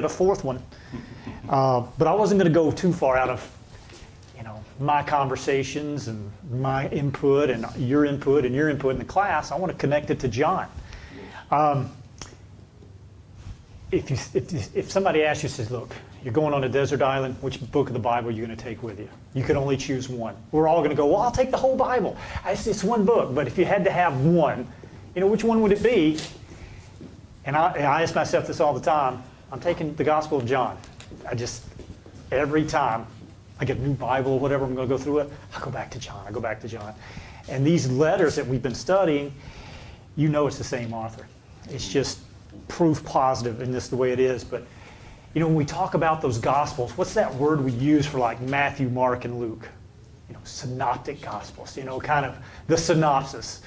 a fourth one. But I wasn't going to go too far out of, my conversations and my input and your input and your input in the class. I want to connect it to John. If somebody asks you, says, look, you're going on a desert island, which book of the Bible are you going to take with you? You can only choose one. We're all going to go, well, I'll take the whole Bible. It's one book. But if you had to have one, which one would it be? And I ask myself this all the time. I'm taking the Gospel of John. Every time I get a new Bible or whatever, I'm going to go through it, I go back to John. And these letters that we've been studying, it's the same author. It's just proof positive in this the way it is. But, when we talk about those Gospels, what's that word we use for like Matthew, Mark, and Luke? Synoptic Gospels, kind of the synopsis.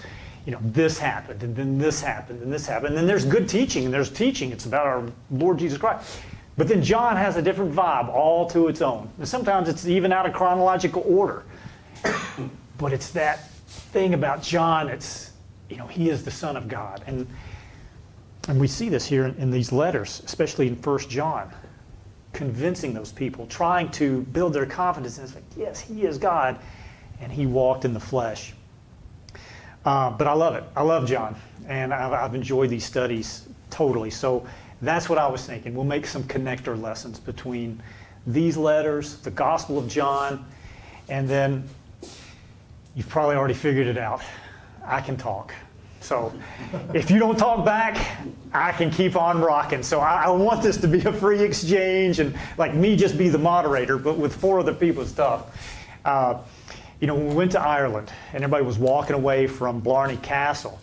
This happened, and then this happened, and this happened. And then there's good teaching, and there's teaching. It's about our Lord Jesus Christ. But then John has a different vibe all to its own. And sometimes it's even out of chronological order. But it's that thing about John, he is the Son of God. And we see this here in these letters, especially in 1 John, convincing those people, trying to build their confidence. And it's like, yes, he is God, and he walked in the flesh. But I love it. I love John, and I've enjoyed these studies totally. So that's what I was thinking. We'll make some connector lessons between these letters, the Gospel of John, and then you've probably already figured it out. I can talk. So if you don't talk back, I can keep on rocking. So I want this to be a free exchange and like me just be the moderator, but with 4 other people and stuff. When we went to Ireland and everybody was walking away from Blarney Castle,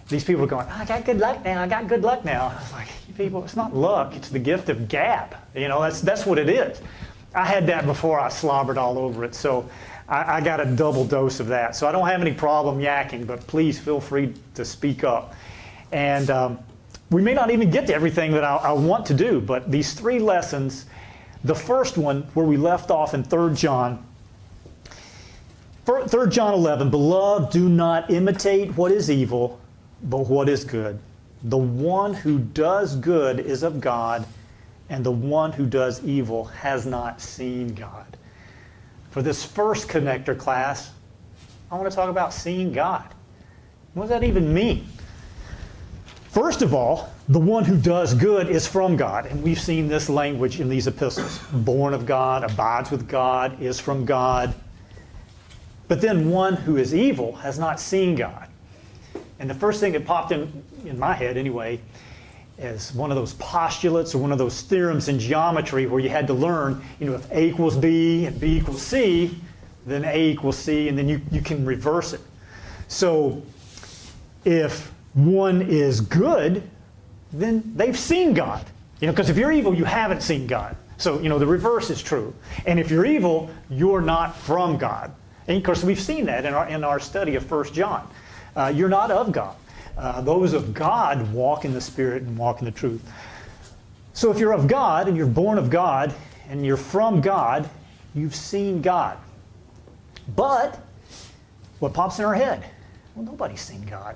these people were going, I got good luck now. I was like, you people, it's not luck. It's the gift of gab. That's what it is. I had that before I slobbered all over it. So I got a double dose of that. So I don't have any problem yakking, but please feel free to speak up. And we may not even get to everything that I want to do, but these 3 lessons, the first one where we left off in 3 John 11, beloved, do not imitate what is evil, but what is good. The one who does good is of God, and the one who does evil has not seen God. For this first connector class, I want to talk about seeing God. What does that even mean? First of all, the one who does good is from God, and we've seen this language in these epistles. Born of God, abides with God, is from God. But then one who is evil has not seen God. And the first thing that popped in my head anyway is one of those postulates or one of those theorems in geometry where you had to learn, if A equals B and B equals C, then A equals C, and then you can reverse it. So if one is good, then they've seen God. Because if you're evil, you haven't seen God. So, the reverse is true. And if you're evil, you're not from God. And of course, we've seen that in our study of 1 John. You're not of God. Those of God walk in the Spirit and walk in the truth. So if you're of God and you're born of God and you're from God, you've seen God. But what pops in our head? Well, nobody's seen God.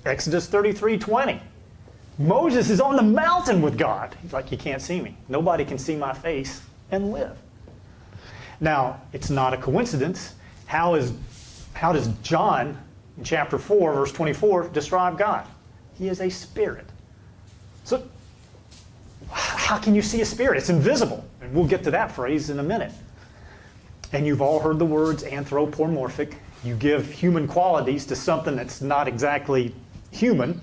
Exodus 33:20. Moses is on the mountain with God. He's like, you can't see me. Nobody can see my face and live. Now, it's not a coincidence. How does John, in chapter 4, verse 24, describe God? He is a spirit. So, how can you see a spirit? It's invisible. And we'll get to that phrase in a minute. And you've all heard the words anthropomorphic. You give human qualities to something that's not exactly human,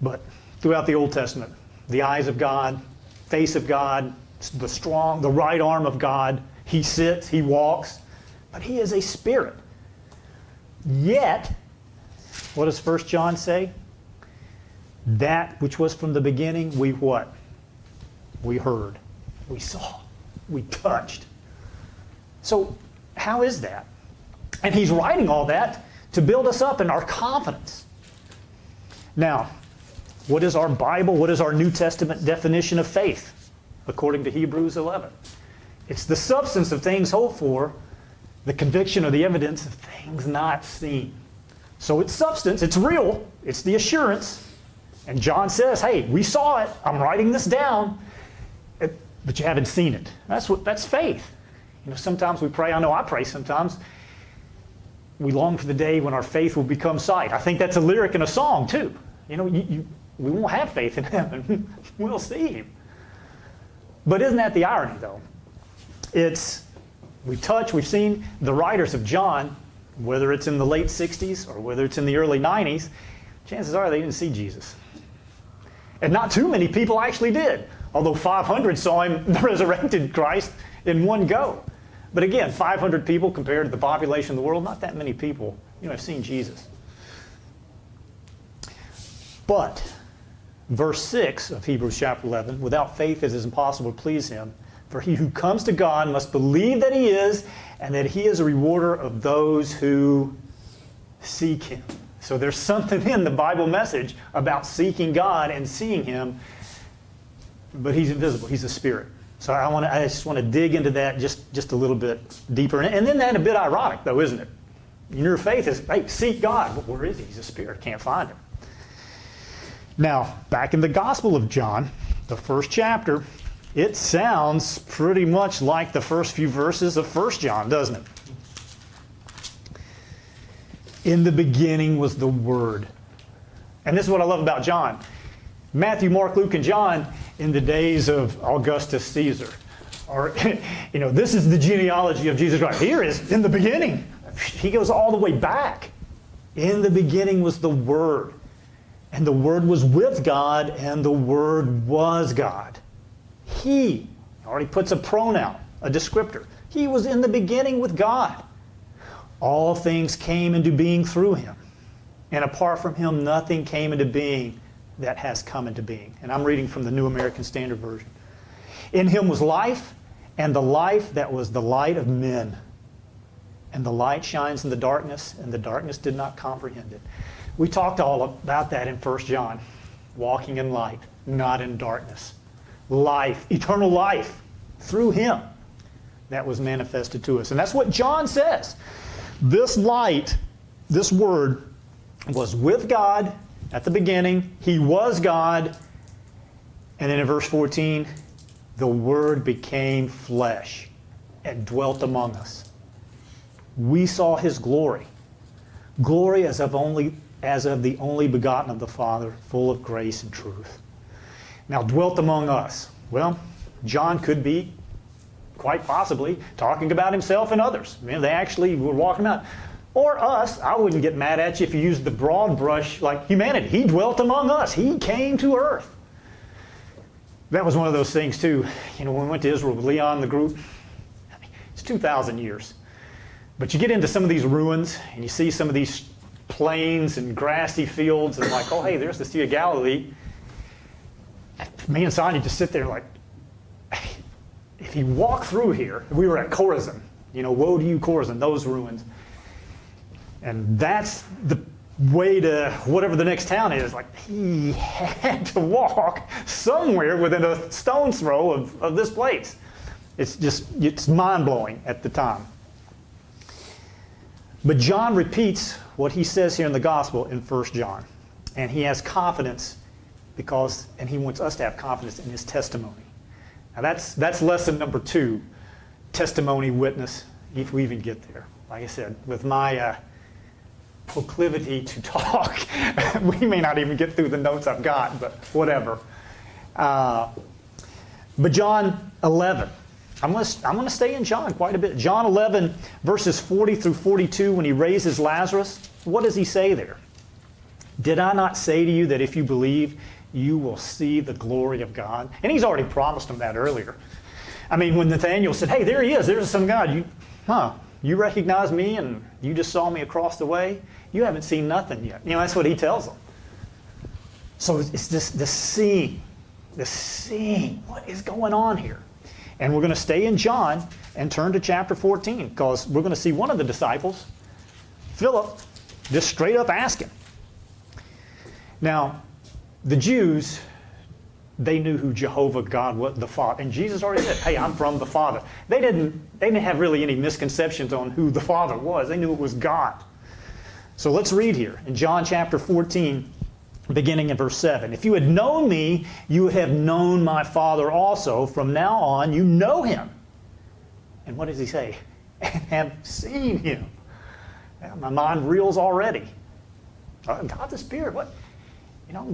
but throughout the Old Testament, the eyes of God, face of God, the right arm of God, he sits, he walks, but he is a spirit. Yet, what does 1 John say? That which was from the beginning, we what? We heard, we saw, we touched. So, how is that? And he's writing all that to build us up in our confidence. Now, what is our Bible? What is our New Testament definition of faith? According to Hebrews 11. It's the substance of things hoped for, the conviction or the evidence of things not seen. So it's substance, it's real, it's the assurance. And John says, hey, we saw it, I'm writing this down. but you haven't seen it. That's faith. Sometimes we pray. I know I pray sometimes. We long for the day when our faith will become sight. I think that's a lyric in a song too. We won't have faith in heaven. We'll see him. But isn't that the irony though? We've seen the writers of John, whether it's in the late 60s or whether it's in the early 90s, chances are they didn't see Jesus. And not too many people actually did, although 500 saw him, the resurrected Christ, in one go. But again, 500 people compared to the population of the world, not that many people have seen Jesus. But verse 6 of Hebrews chapter 11, without faith it is impossible to please him. For he who comes to God must believe that he is, and that he is a rewarder of those who seek him. So there's something in the Bible message about seeking God and seeing him, but he's invisible. He's a spirit. So I just want to dig into that just a little bit deeper. And then that's a bit ironic, though, isn't it? Your faith is, hey, seek God. But where is he? He's a spirit. Can't find him. Now, back in the Gospel of John, the first chapter, it sounds pretty much like the first few verses of 1 John, doesn't it? In the beginning was the Word. And this is what I love about John. Matthew, Mark, Luke, and John, in the days of Augustus Caesar, or, this is the genealogy of Jesus Christ. Here is in the beginning. He goes all the way back. In the beginning was the Word. And the Word was with God, and the Word was God. He already puts a pronoun, a descriptor. He was in the beginning with God. All things came into being through him. And apart from him, nothing came into being that has come into being. And I'm reading from the New American Standard Version. In him was life, and the life that was the light of men. And the light shines in the darkness, and the darkness did not comprehend it. We talked all about that in 1 John. Walking in light, not in darkness. Life, eternal life, through him that was manifested to us. And that's what John says. This light, this Word, was with God at the beginning. He was God. And then in verse 14, the Word became flesh and dwelt among us. We saw his glory. Glory as of the only begotten of the Father, full of grace and truth. Now, dwelt among us. Well, John could be, quite possibly, talking about himself and others. They actually were walking out. Or us. I wouldn't get mad at you if you used the broad brush like humanity. He dwelt among us. He came to earth. That was one of those things, too. When we went to Israel with Leon and the group, it's 2,000 years. But you get into some of these ruins, and you see some of these plains and grassy fields, and like, oh, hey, there's the Sea of Galilee. Me and Sonia just sit there like, if you walk through here, we were at Chorazin, woe to you, Chorazin, those ruins. And that's the way to whatever the next town is. Like, he had to walk somewhere within a stone's throw of this place. It's mind-blowing at the time. But John repeats what he says here in the Gospel in 1 John. And he has confidence and he wants us to have confidence in his testimony. Now that's lesson number 2, testimony, witness, if we even get there. Like I said, with my proclivity to talk, we may not even get through the notes I've got, but whatever. But John 11. I'm going to stay in John quite a bit. John 11, verses 40 through 42, when he raises Lazarus, what does he say there? Did I not say to you that if you believe, you will see the glory of God? And he's already promised them that earlier. When Nathanael said, hey, there he is, there's some God. You recognize me and you just saw me across the way? You haven't seen nothing yet. That's what he tells them. So it's the seeing. What is going on here? And we're going to stay in John and turn to chapter 14, because we're going to see one of the disciples, Philip, just straight up ask him. Now, the Jews, they knew who Jehovah God was, the Father. And Jesus already said, hey, I'm from the Father. They didn't have really any misconceptions on who the Father was. They knew it was God. So let's read here in John chapter 14, beginning in verse 7. If you had known me, you would have known my Father also. From now on, you know him. And what does he say? And have seen him. Yeah, my mind reels already. God the Spirit, what?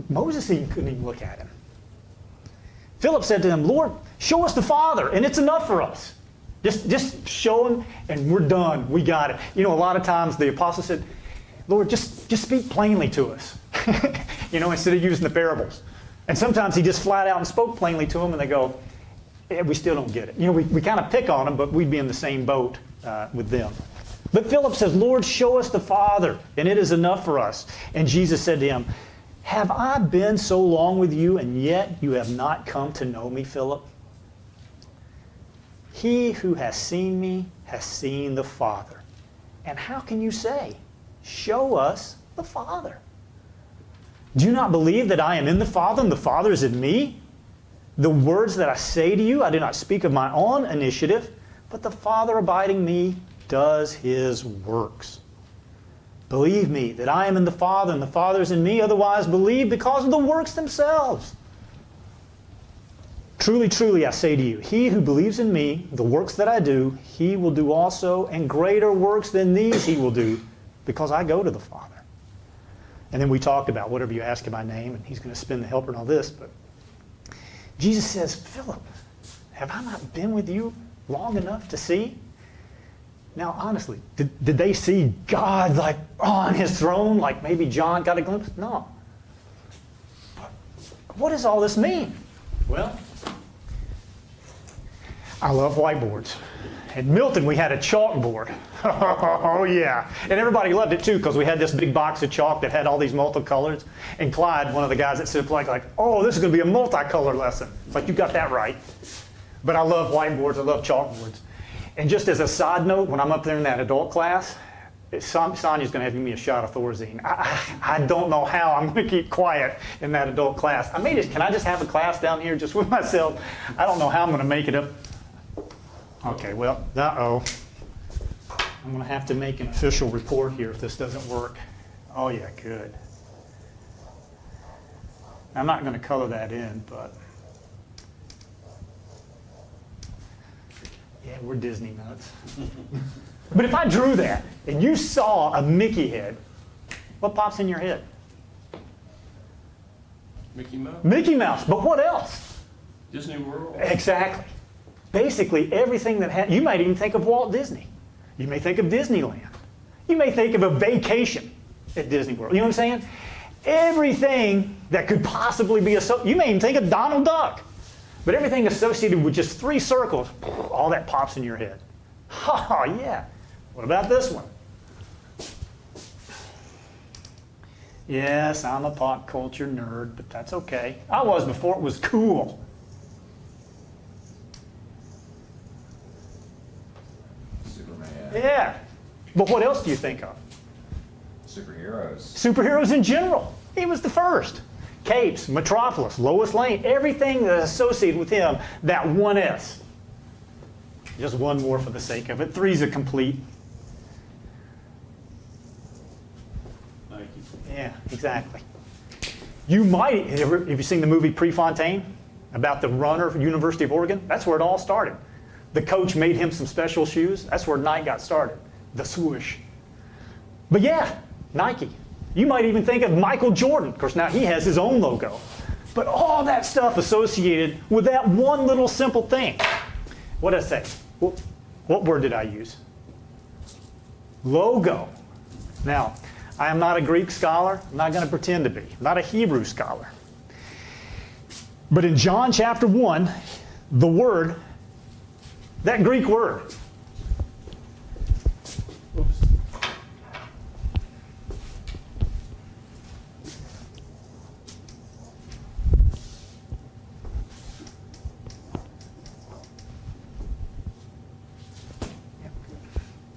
Moses even couldn't even look at him. Philip said to him, Lord, show us the Father, and it's enough for us. Just show him, and we're done. We got it. A lot of times the apostle said, Lord, just speak plainly to us. Instead of using the parables. And sometimes he just flat out and spoke plainly to them, and they go, we still don't get it. We kind of pick on them, but we'd be in the same boat with them. But Philip says, Lord, show us the Father, and it is enough for us. And Jesus said to him, have I been so long with you, and yet you have not come to know me, Philip? He who has seen me has seen the Father. And how can you say, show us the Father? Do you not believe that I am in the Father, and the Father is in me? The words that I say to you, I do not speak of my own initiative, but the Father abiding in me does his works. Believe me that I am in the Father, and the Father is in me. Otherwise, believe because of the works themselves. Truly, truly, I say to you, he who believes in me, the works that I do, he will do also, and greater works than these he will do, because I go to the Father. And then we talked about whatever you ask in my name, and he's going to spend the helper and all this. But Jesus says, Philip, have I not been with you long enough to see? Now, honestly, did they see God like on his throne, like maybe John got a glimpse? No. What does all this mean? Well, I love whiteboards. At Milton, we had a chalkboard. Oh, yeah. And everybody loved it, too, because we had this big box of chalk that had all these multicolors. And Clyde, one of the guys that said, like, oh, this is going to be a multicolor lesson. It's like, you got that right. But I love whiteboards. I love chalkboards. And just as a side note, when I'm up there in that adult class, Sonia's going to have me a shot of Thorazine. I don't know how I'm going to keep quiet in that adult class. Can I just have a class down here just with myself? I don't know how I'm going to make it up. Okay, well, I'm going to have to make an official report here if this doesn't work. Oh, yeah, good. I'm not going to color that in, but yeah, we're Disney nuts. But if I drew that and you saw a Mickey head, what pops in your head? Mickey Mouse. Mickey Mouse, but what else? Disney World. Exactly. Basically, everything that you might even think of Walt Disney. You may think of Disneyland. You may think of a vacation at Disney World. You know what I'm saying? Everything that could possibly be you may even think of Donald Duck. But everything associated with just 3 circles, all that pops in your head. Oh, yeah. What about this one? Yes, I'm a pop culture nerd, but that's okay. I was before it was cool. Yeah. But what else do you think of? Superheroes. Superheroes in general. He was the first. Capes, Metropolis, Lois Lane, everything that is associated with him, that one S. Just one more for the sake of it. 3's a complete. Nike. Yeah, exactly. You might, have you seen the movie Prefontaine about the runner from University of Oregon? That's where it all started. The coach made him some special shoes. That's where Nike got started, the swoosh. But yeah, Nike. You might even think of Michael Jordan. Of course, now he has his own logo. But all that stuff associated with that one little simple thing. What did I say? What word did I use? Logo. Now, I am not a Greek scholar. I'm not going to pretend to be. I'm not a Hebrew scholar. But in John chapter 1, the word, that Greek word. Oops.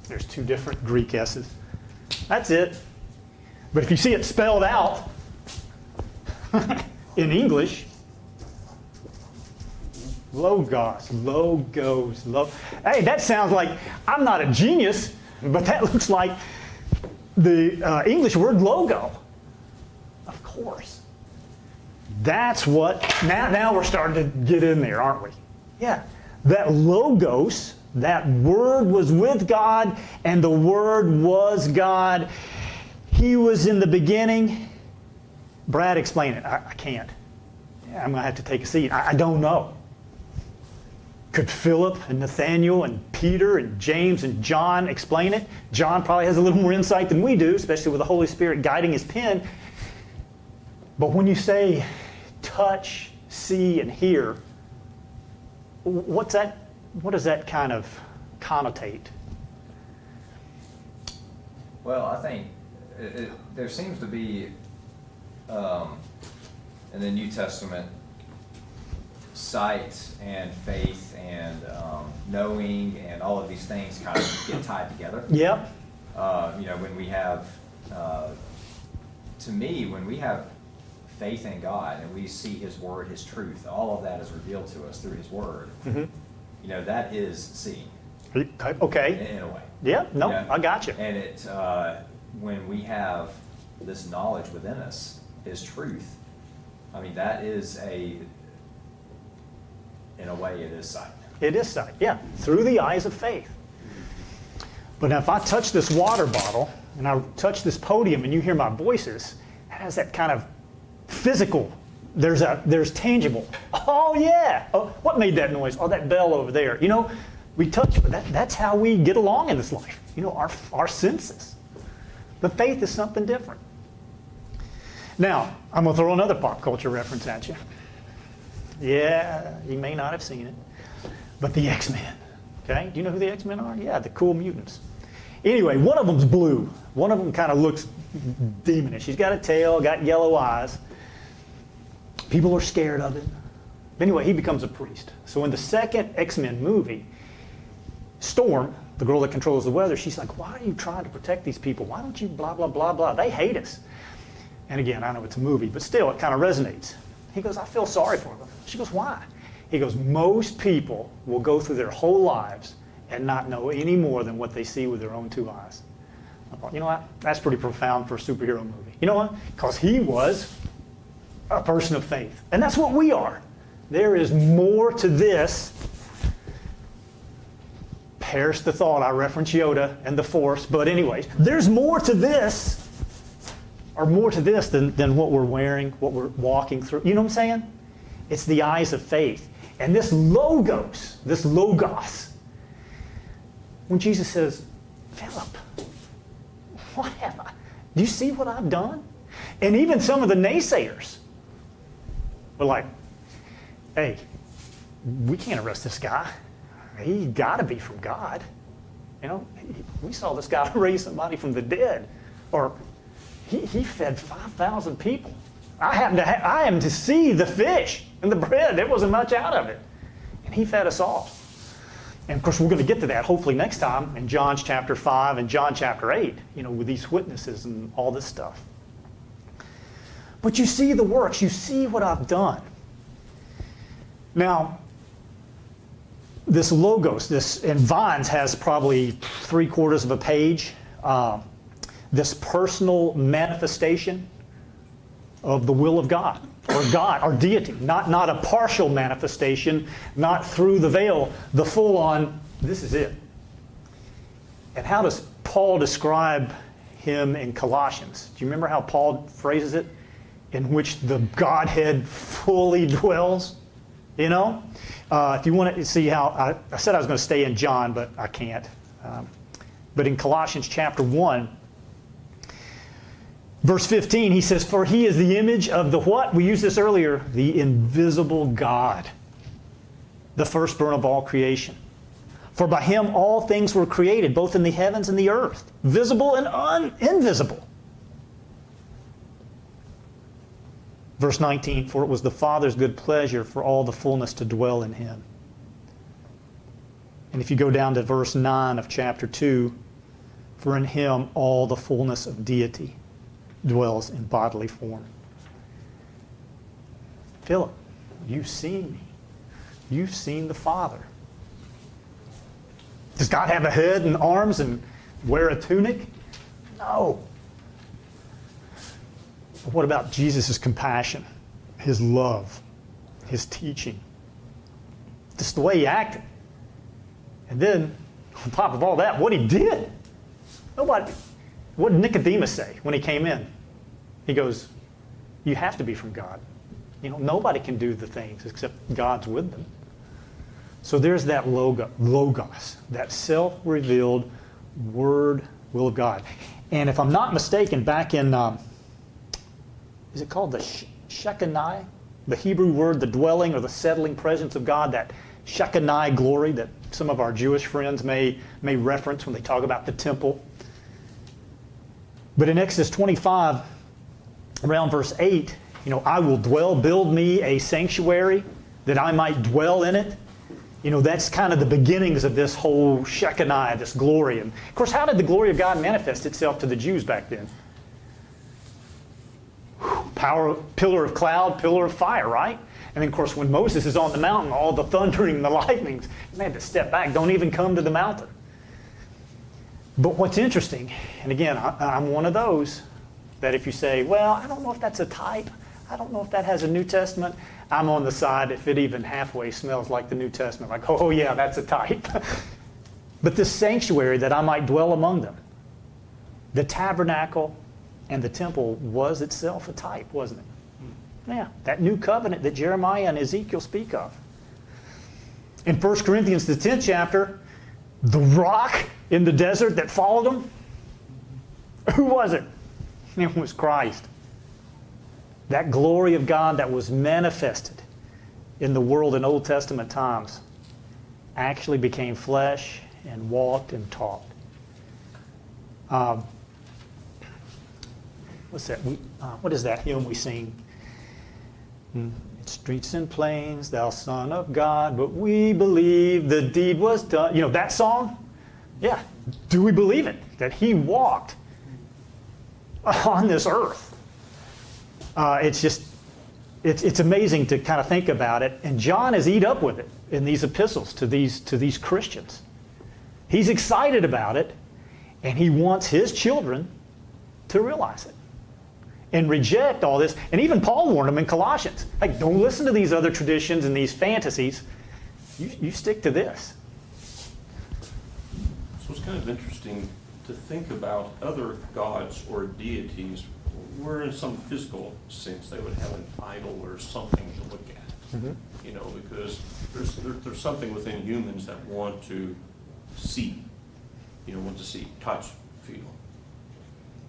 There's 2 different Greek S's. That's it. But if you see it spelled out in English, logos. Hey, that sounds like, I'm not a genius, but that looks like the English word logo. Of course. That's what, now we're starting to get in there, aren't we? Yeah. That Logos, that Word was with God, and the Word was God. He was in the beginning. Brad, explain it. I can't. I'm going to have to take a seat. I don't know. Could Philip and Nathaniel and Peter and James and John explain it? John probably has a little more insight than we do, especially with the Holy Spirit guiding his pen. But when you say touch, see, and hear, what does that kind of connotate? Well, I think there seems to be, in the New Testament, sight and faith and knowing and all of these things kind of get tied together. Yep. When we have, to me, when we have faith in God and we see His Word, His truth, all of that is revealed to us through His Word. Mm-hmm. That is seeing. Okay. In a way. Yeah, no, I got you. And it, when we have this knowledge within us, His truth, I mean, that is in a way, it is sight. It is sight, yeah, through the eyes of faith. But now if I touch this water bottle and I touch this podium and you hear my voices, it has that kind of physical, there's tangible. Oh yeah, oh, what made that noise? Oh, that bell over there. We touch, but that's how we get along in this life. Our senses. But faith is something different. Now, I'm going to throw another pop culture reference at you. Yeah, you may not have seen it, but the X-Men. Okay, do you know who the X-Men are? Yeah, the cool mutants. Anyway, one of them's blue. One of them kind of looks demonish. He's got a tail, got yellow eyes. People are scared of it. Anyway, he becomes a priest. So in the second X-Men movie, Storm, the girl that controls the weather, she's like, why are you trying to protect these people? Why don't you blah, blah, blah, blah? They hate us. And again, I know it's a movie, but still, it kind of resonates. He goes, I feel sorry for them. She goes, why? He goes, most people will go through their whole lives and not know any more than what they see with their own two eyes. I thought, you know what? That's pretty profound for a superhero movie. You know what? Because he was a person of faith. And that's what we are. There is more to this. Perish the thought, I reference Yoda and the Force. But anyways, there's more to this, or more to this than what we're wearing, what we're walking through. You know what I'm saying? It's the eyes of faith. And this Logos, when Jesus says, Philip, what have I? Do you see what I've done? And even some of the naysayers were like, hey, we can't arrest this guy. He's got to be from God. We saw this guy raise somebody from the dead. Or he fed 5,000 people. I happened to see the fish and the bread. There wasn't much out of it. And he fed us all. And of course, we're going to get to that hopefully next time in John chapter 5 and John chapter 8, with these witnesses and all this stuff. But you see the works. You see what I've done. Now, this Logos, and Vines has probably 3/4 of a page. This personal manifestation of the will of God, or deity, not a partial manifestation, not through the veil, the full-on, this is it. And how does Paul describe him in Colossians? Do you remember how Paul phrases it? In which the Godhead fully dwells, If you want to see how, I said I was going to stay in John, but I can't. But in Colossians chapter 1, verse 15, he says, for he is the image of the what? We used this earlier. The invisible God, the firstborn of all creation. For by him all things were created, both in the heavens and the earth, visible and invisible. Verse 19, for it was the Father's good pleasure for all the fullness to dwell in him. And if you go down to verse 9 of chapter 2, for in him all the fullness of deity dwells in bodily form. Philip, you've seen me. You've seen the Father. Does God have a head and arms and wear a tunic? No. But what about Jesus' compassion, his love, his teaching, just the way he acted. And then, on top of all that, what he did. Nobody, what did Nicodemus say when he came in? He goes, you have to be from God. You know, nobody can do the things except God's with them. So there's that logos, that self-revealed word, will of God. And if I'm not mistaken, back in, is it called the Shekinah? The Hebrew word, the dwelling or the settling presence of God, that Shekinah glory that some of our Jewish friends may reference when they talk about the temple. But in Exodus 25, around verse 8, you know, I will build me a sanctuary that I might dwell in it. You know, that's kind of the beginnings of this whole Shekinah, this glory. And of course, how did the glory of God manifest itself to the Jews back then? Power, pillar of cloud, pillar of fire, right? And then, of course, when Moses is on the mountain, all the thundering and the lightnings, they had to step back, don't even come to the mountain. But what's interesting, and again, I'm one of those that if you say, well, I don't know if that's a type, I don't know if that has a New Testament, I'm on the side if it even halfway smells like the New Testament, like, oh yeah, that's a type. But this sanctuary that I might dwell among them, the tabernacle and the temple was itself a type, wasn't it? Yeah, that new covenant that Jeremiah and Ezekiel speak of. In 1 Corinthians, the 10th chapter, the rock in the desert that followed them, who was it? It was Christ. That glory of God that was manifested in the world in Old Testament times actually became flesh and walked and taught. What's that? What is that hymn we sing? Streets and plains, thou Son of God, but we believe the deed was done. You know that song? Yeah. Do we believe it? That he walked on this earth. It's amazing to kind of think about it. And John is eat up with it in these epistles to these Christians. He's excited about it, and he wants his children to realize it and reject all this. And even Paul warned them in Colossians. Like, don't listen to these other traditions and these fantasies. You stick to this. So it's kind of interesting to think about other gods or deities where in some physical sense they would have an idol or something to look at. Mm-hmm. You know, because there's something within humans that want to see, want to see, touch, feel.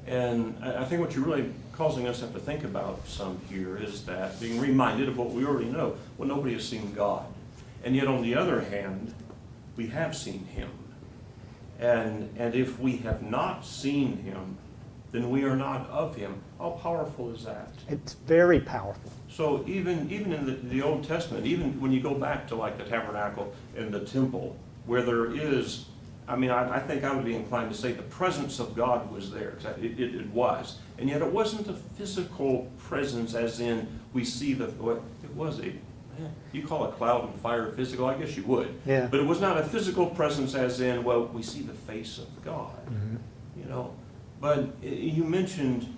And I think what you're really causing us to have to think about some here is that being reminded of what we already know. Well, nobody has seen God. And yet on the other hand, we have seen him. And if we have not seen him, then we are not of him. How powerful is that? It's very powerful. So even in the Old Testament, even when you go back to like the tabernacle and the temple, where there is, I think I would be inclined to say the presence of God was there. It was. And yet it wasn't a physical presence as in we see it was you call a cloud and fire physical, I guess you would. Yeah. But it was not a physical presence as in, well, we see the face of God. Mm-hmm. But you mentioned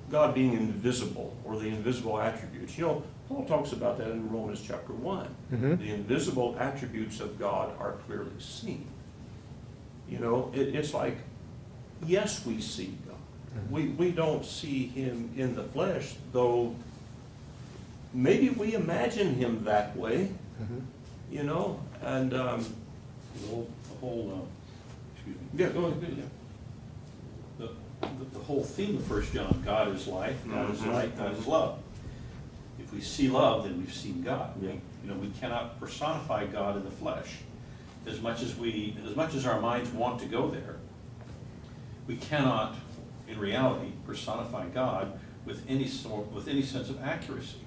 God being invisible, or the invisible attributes. Paul talks about that in Romans chapter 1. Mm-hmm. The invisible attributes of God are clearly seen. It's like, yes, we see God. Mm-hmm. We don't see him in the flesh, though maybe we imagine him that way, mm-hmm. And the whole excuse me. Yeah, go ahead. Yeah. The whole theme of 1 John, God is life, God is light, God is love. If we see love, then we've seen God. Yeah. We cannot personify God in the flesh. As much as our minds want to go there, we cannot, in reality, personify God with any sense of accuracy.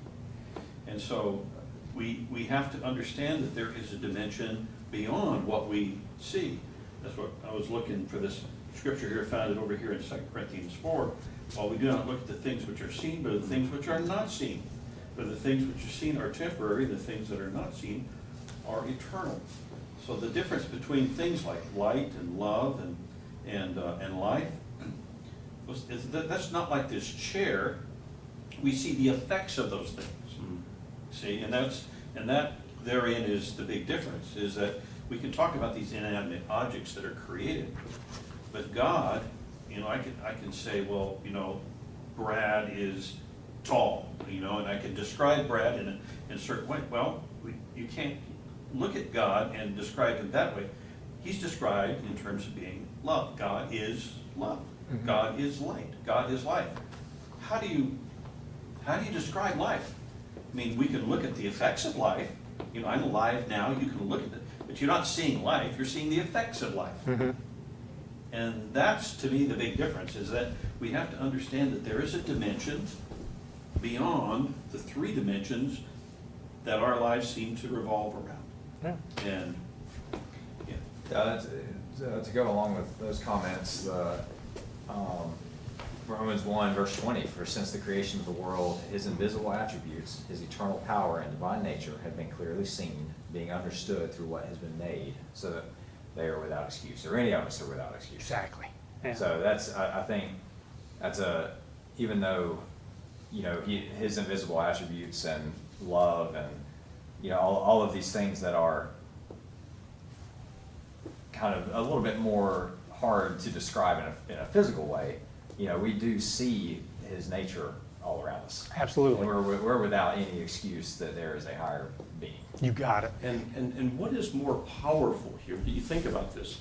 And so we have to understand that there is a dimension beyond what we see. That's what I was looking for, this scripture here, found it over here in 2 Corinthians 4. While we do not look at the things which are seen, but the things which are not seen. But the things which are seen are temporary, the things that are not seen are eternal. So the difference between things like light and love and life, that's not like this chair. we see the effects of those things. See, and that therein is the big difference, is that we can talk about these inanimate objects that are created, but God, I can say, well, Brad is tall, and I can describe Brad in a certain way. Well, you can't look at God and describe him that way. He's described in terms of being love. God is love. Mm-hmm. God is light. God is life. How do you describe life? I mean, we can look at the effects of life. I'm alive now. You can look at it, but you're not seeing life. You're seeing the effects of life. Mm-hmm. And that's, to me, the big difference, is that we have to understand that there is a dimension beyond the three dimensions that our lives seem to revolve around. Yeah. And to go along with those comments, Romans 1 verse 20, for since the creation of the world, his invisible attributes, his eternal power and divine nature have been clearly seen, being understood through what has been made, so that they are without excuse, or any of us are without excuse. Exactly. Yeah. So I think that's even though, his invisible attributes and love and, all of these things that are kind of a little bit more hard to describe in a physical way, we do see his nature all around us. Absolutely. And we're without any excuse that there is a higher being. You got it. And what is more powerful here? Do you think about this?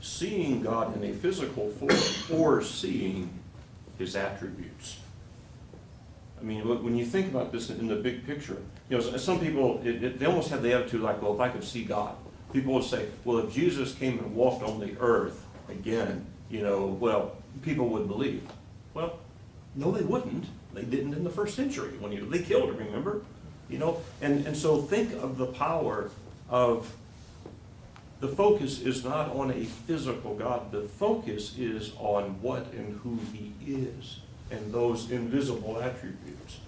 Seeing God in a physical form or seeing his attributes? I mean, when you think about this in the big picture, some people, they almost have the attitude like, well, if I could see God. People will say, well, if Jesus came and walked on the earth again, well, people would believe. Well, no, they wouldn't. They didn't in the first century when they killed him, remember? And so think of the power of, the focus is not on a physical God. The focus is on what and who he is and those invisible attributes.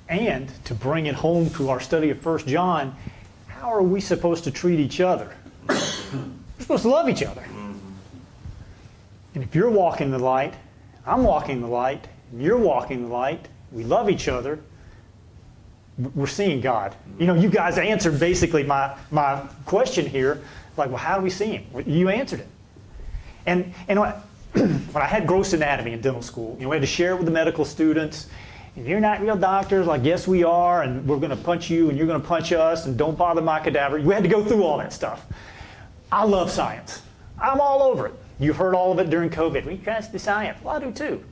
And to bring it home to our study of 1 John, how are we supposed to treat each other? We're supposed to love each other. Mm-hmm. And if you're walking the light, I'm walking the light, and you're walking the light, we love each other, we're seeing God. You guys answered basically my question here, like, well, how do we see him? You answered it. And when I had gross anatomy in dental school, we had to share it with the medical students. And you're not real doctors, like, yes, we are, and we're going to punch you, and you're going to punch us, and don't bother my cadaver. We had to go through all that stuff. I love science. I'm all over it. You heard all of it during COVID. We trust the science. Well, I do too.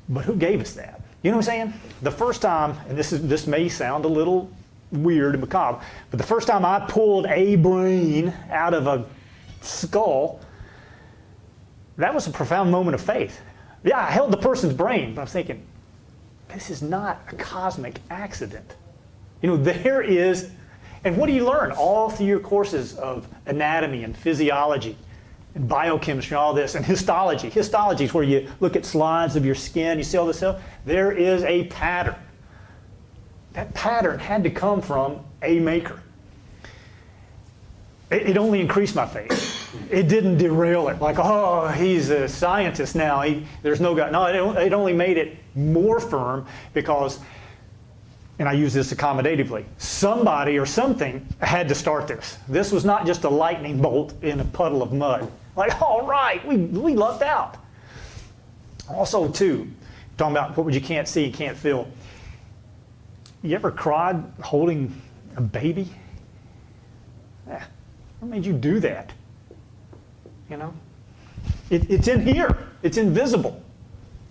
But who gave us that? You know what I'm saying? The first time, and this may sound a little weird and macabre, but the first time I pulled a brain out of a skull, that was a profound moment of faith. Yeah, I held the person's brain, but I was thinking, this is not a cosmic accident. There is, and what do you learn all through your courses of anatomy and physiology and biochemistry and all this, and histology. Histology is where you look at slides of your skin, you see all this stuff. There is a pattern. That pattern had to come from a maker. It only increased my faith. It didn't derail it, like, oh, he's a scientist now, there's no God. No, it only made it more firm because, and I use this accommodatively, somebody or something had to start this. This was not just a lightning bolt in a puddle of mud. Like, all right, we lucked out. Also, too, talking about what you can't see, you can't feel. You ever cried holding a baby? What made you do that? It's in here. It's invisible.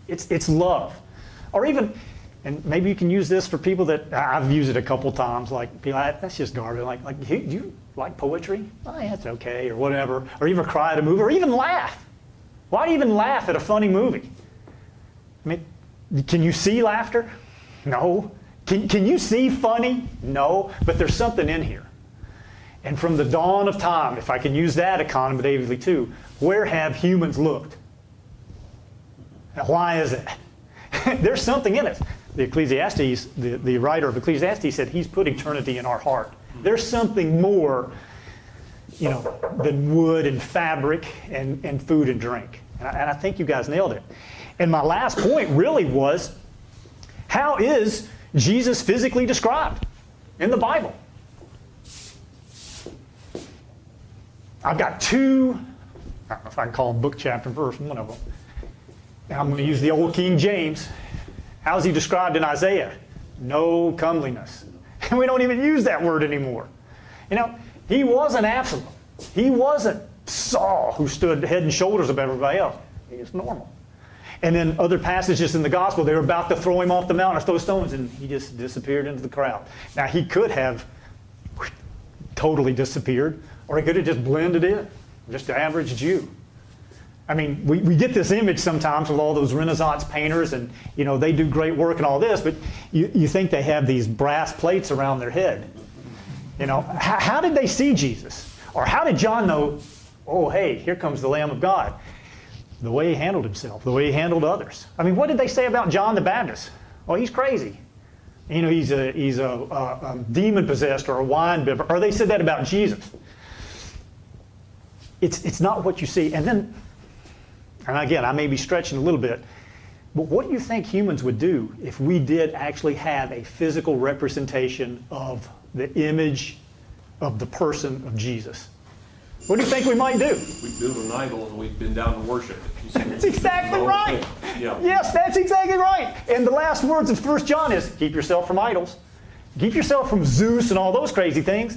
It's love. Or even, and maybe you can use this for people that, I've used it a couple times, like, people, that's just garbage. Like, hey, do you like poetry? Oh, yeah, it's okay, or whatever. Or even cry at a movie, or even laugh. Why do you even laugh at a funny movie? I mean, can you see laughter? No. Can you see funny? No. But there's something in here. And from the dawn of time, if I can use that accommodatively too, where have humans looked? Now, why is that? There's something in it. The Ecclesiastes, the writer of Ecclesiastes said he's put eternity in our heart. There's something more, than wood and fabric and food and drink. And I think you guys nailed it. And my last point really was, how is Jesus physically described in the Bible? I've got two, I don't know if I can call them book, chapter, and verse, one of them. And I'm going to use the old King James. How is he described in Isaiah? No comeliness. And we don't even use that word anymore. You know, he wasn't Absalom. He wasn't Saul, who stood head and shoulders above everybody else. He was normal. And then other passages in the gospel, they were about to throw him off the mountain or throw stones, and he just disappeared into the crowd. Now, he could have totally disappeared, or he could have just blended in, just an average Jew. I mean, we get this image sometimes with all those Renaissance painters, and you know, they do great work and all this, but you think they have these brass plates around their head. You know, how did they see Jesus? Or how did John know, oh, hey, here comes the Lamb of God? The way he handled himself, the way he handled others. I mean, what did they say about John the Baptist? Oh, he's crazy. You know, he's a demon-possessed or a wine bibber. Or they said that about Jesus. It's not what you see. And then, and again, I may be stretching a little bit, but what do you think humans would do if we did actually have a physical representation of the image of the person of Jesus? What do you think we might do? We'd build an idol and we'd bend down and worship it. That's exactly right. Yeah. Yes, that's exactly right. And the last words of 1 John is, keep yourself from idols. Keep yourself from Zeus and all those crazy things.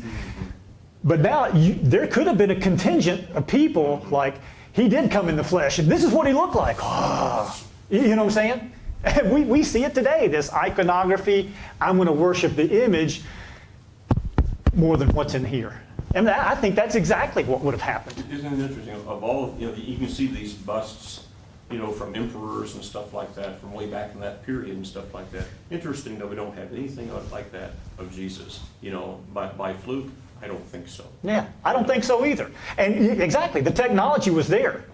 But now, there could have been a contingent of people like, he did come in the flesh, and this is what he looked like. Oh, you know what I'm saying? And we see it today, this iconography. I'm going to worship the image more than what's in here. And I think that's exactly what would have happened. Isn't it interesting? Of all, you know, you can see these busts, you know, from emperors and stuff like that, from way back in that period and stuff like that. Interesting that we don't have anything like that of Jesus. You know, by fluke, I don't think so. Yeah, I don't think so either. And exactly, the technology was there.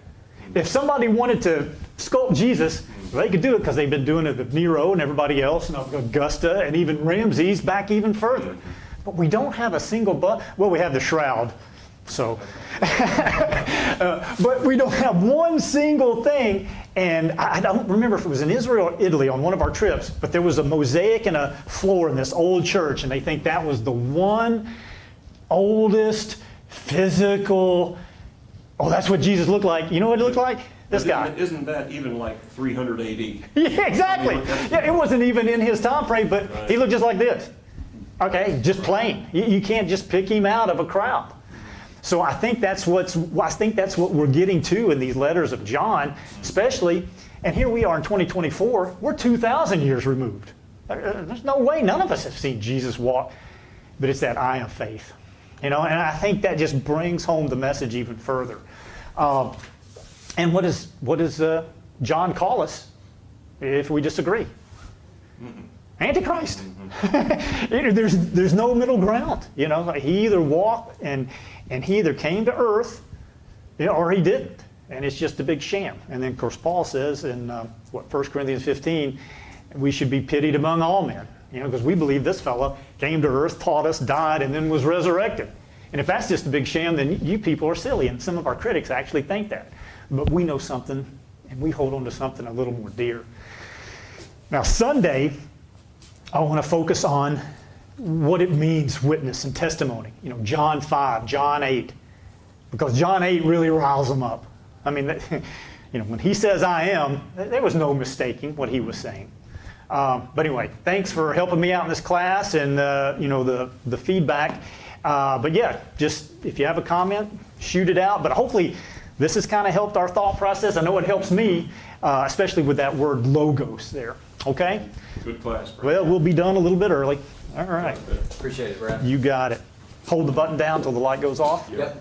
If somebody wanted to sculpt Jesus, they could do it because they've been doing it with Nero and everybody else, and Augusta, and even Ramses back even further. But we don't have a single well, we have the shroud, so. But we don't have one single thing. And I don't remember if it was in Israel or Italy on one of our trips, but there was a mosaic and a floor in this old church, and they think that was the one oldest physical, oh, that's what Jesus looked like. You know what he looked like? This guy. Isn't that even like 300 AD? Yeah, exactly. Yeah, it wasn't even in his time frame, but he looked just like this. Okay, just plain. You can't just pick him out of a crowd. So I think that's what we're getting to in these letters of John, especially. And here we are in 2024. We're 2,000 years removed. There's no way none of us have seen Jesus walk, but it's that eye of faith, you know. And I think that just brings home the message even further. And what does John call us if we disagree? Antichrist. There's no middle ground. You know, he either walked and he either came to earth, you know, or he didn't, and it's just a big sham. And then, of course, Paul says in 1 Corinthians 15, we should be pitied among all men. You know, because we believe this fellow came to earth, taught us, died, and then was resurrected. And if that's just a big sham, then you people are silly. And some of our critics actually think that. But we know something, and we hold on to something a little more dear. Now, Sunday, I want to focus on what it means, witness and testimony. You know, John 5, John 8. Because John 8 really riles them up. I mean, you know, when he says I am, there was no mistaking what he was saying. But anyway, thanks for helping me out in this class and, you know, the feedback. But yeah, just if you have a comment, shoot it out. But hopefully this has kind of helped our thought process. I know it helps me, especially with that word logos there. Okay? Good class, Brad. Well, we'll be done a little bit early. All right. Appreciate it, Brad. You got it. Hold the button down until the light goes off. Yep.